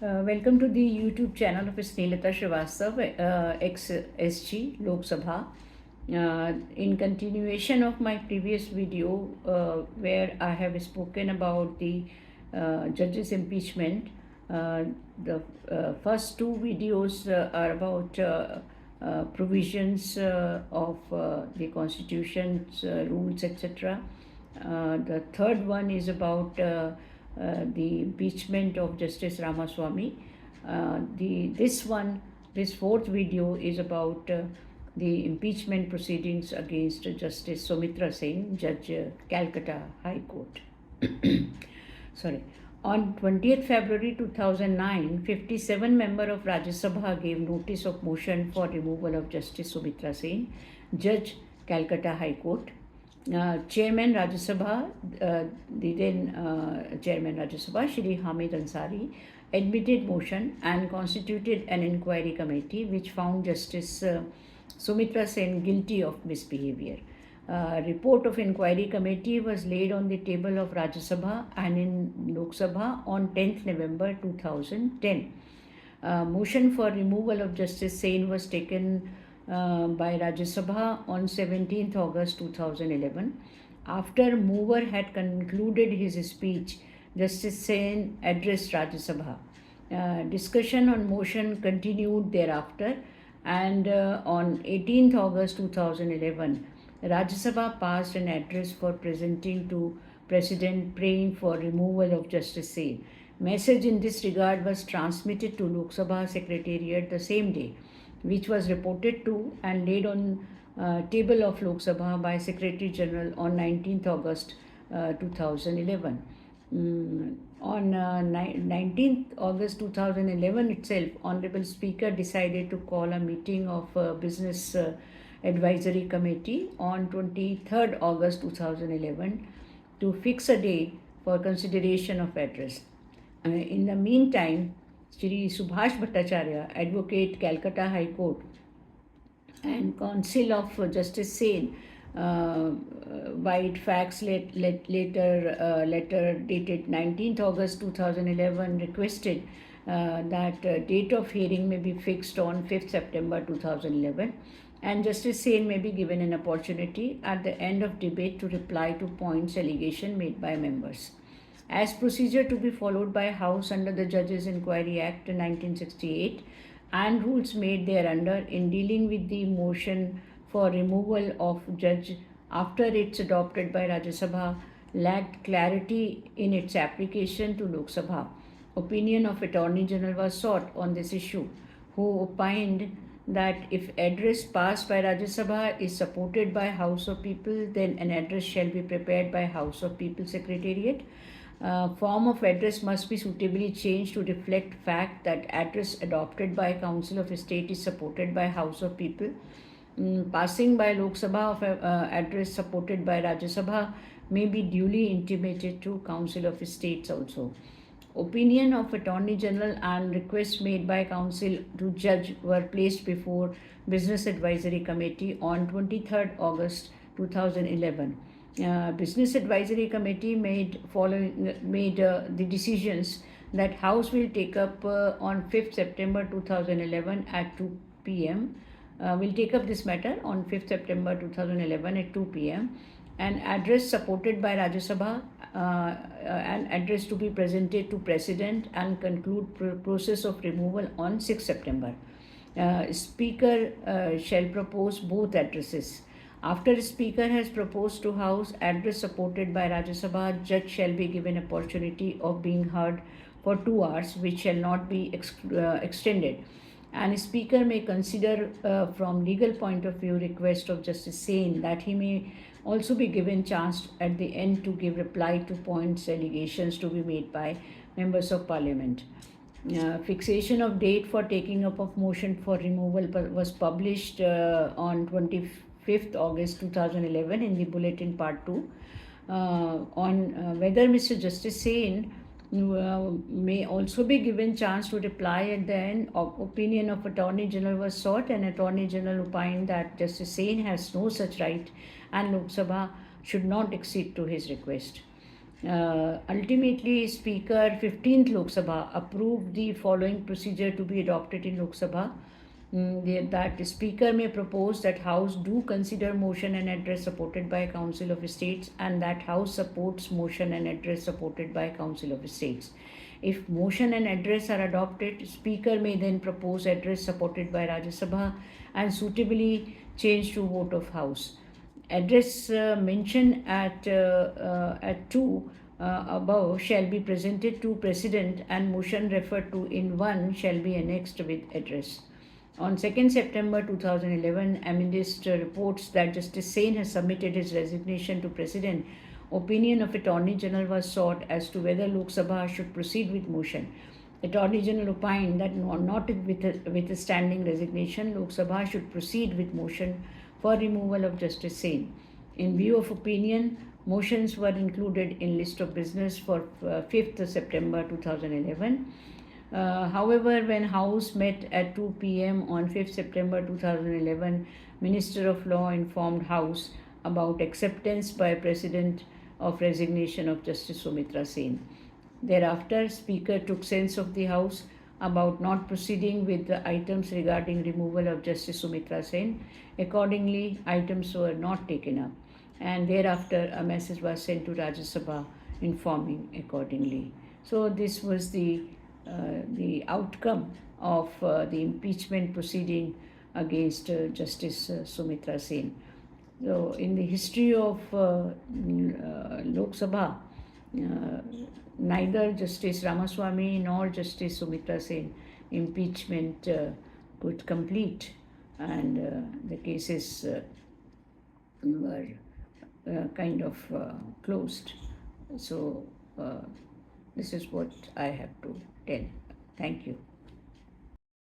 Welcome to the YouTube channel of Snehata Srivastava, ex-SG Lok Sabha. In continuation of my previous video, where I have spoken about the judge's impeachment, the first two videos are about provisions of the constitution's rules, etc. The third one is about the impeachment of Justice Ramaswamy. This fourth video is about the impeachment proceedings against Justice Soumitra Sen, Judge Calcutta High Court. Sorry. On 20th February 2009, 57 members of Rajya Sabha gave notice of motion for removal of Justice Soumitra Sen, Judge Calcutta High Court. Chairman Rajya Sabha, the then Chairman Rajya Sabha, Shri Hamid Ansari, admitted motion and constituted an inquiry committee which found Justice Soumitra Sen guilty of misbehavior. Report of inquiry committee was laid on the table of Rajya Sabha and in Lok Sabha on 10th November 2010. Motion for removal of Justice Sen was taken by Rajya Sabha on 17th August 2011. After mover had concluded his speech, Justice Sen addressed Rajya Sabha. Discussion on motion continued thereafter, and on 18th August 2011, Rajya Sabha passed an address for presenting to President praying for removal of Justice Sen. Message in this regard was transmitted to Lok Sabha Secretariat the same day, which was reported to and laid on table of Lok Sabha by Secretary General on 19th August 2011. On 19th August 2011 itself, Honorable Speaker decided to call a meeting of Business Advisory Committee on 23rd August 2011 to fix a day for consideration of address. In the meantime, Shri Subhash Bhattacharya, Advocate, Calcutta High Court, and Counsel of Justice Sen, White Fax letter dated 19th August 2011 requested that date of hearing may be fixed on 5th September 2011 and Justice Sen may be given an opportunity at the end of debate to reply to points allegation made by members. As procedure to be followed by House under the Judges Inquiry Act 1968 and rules made thereunder in dealing with the motion for removal of judge after it's adopted by Rajya Sabha lacked clarity in its application to Lok Sabha. Opinion of Attorney General was sought on this issue, who opined that if address passed by Rajya Sabha is supported by House of People, then an address shall be prepared by House of People Secretariat. Form of address must be suitably changed to reflect fact that address adopted by Council of State is supported by House of People. Passing by Lok Sabha of address supported by Rajya Sabha may be duly intimated to Council of States also. Opinion of Attorney General and requests made by Council to Judge were placed before Business Advisory Committee on 23rd August 2011. Business Advisory Committee made the decisions that House will take up on 5th September 2011 at 2 p.m. Will take up this matter on 5th September 2011 at 2 p.m. An address supported by Rajya Sabha, an address to be presented to President and conclude process of removal on 6th September. Speaker shall propose both addresses. After Speaker has proposed to House address supported by Rajya Sabha, Judge shall be given opportunity of being heard for 2 hours, which shall not be extended. And Speaker may consider from legal point of view request of Justice Sen that he may also be given chance at the end to give reply to points allegations to be made by members of Parliament. Fixation of date for taking up of motion for removal was published on 25th August 2011 in the Bulletin Part 2 on whether Mr. Justice Sen may also be given chance to reply at the end. Opinion of Attorney General was sought and Attorney General opined that Justice Sen has no such right and Lok Sabha should not accede to his request. Ultimately, Speaker 15th Lok Sabha approved the following procedure to be adopted in Lok Sabha. That the Speaker may propose that House do consider motion and address supported by Council of States, and that House supports motion and address supported by Council of States. If motion and address are adopted, Speaker may then propose address supported by Rajya Sabha and suitably change to vote of House. Address mentioned at 2 above shall be presented to President, and motion referred to in 1 shall be annexed with address. On 2nd September 2011, Amidist reports that Justice Sen has submitted his resignation to President. Opinion of Attorney General was sought as to whether Lok Sabha should proceed with motion. Attorney General opined that notwithstanding resignation, Lok Sabha should proceed with motion for removal of Justice Sen. In view of opinion, motions were included in list of business for 5th September 2011. However, when House met at 2 p.m. on 5th September 2011, Minister of Law informed House about acceptance by President of resignation of Justice Sumitra Sen. Thereafter, Speaker took sense of the House about not proceeding with the items regarding removal of Justice Sumitra Sen. Accordingly, items were not taken up, and thereafter a message was sent to Rajya Sabha informing accordingly. So this was the outcome of the impeachment proceeding against Justice Sumitra Sen. So in the history of Lok Sabha, neither Justice Ramaswamy nor Justice Sumitra Sen impeachment could complete, and the cases were kind of closed. So this is what I have to tell. Thank you.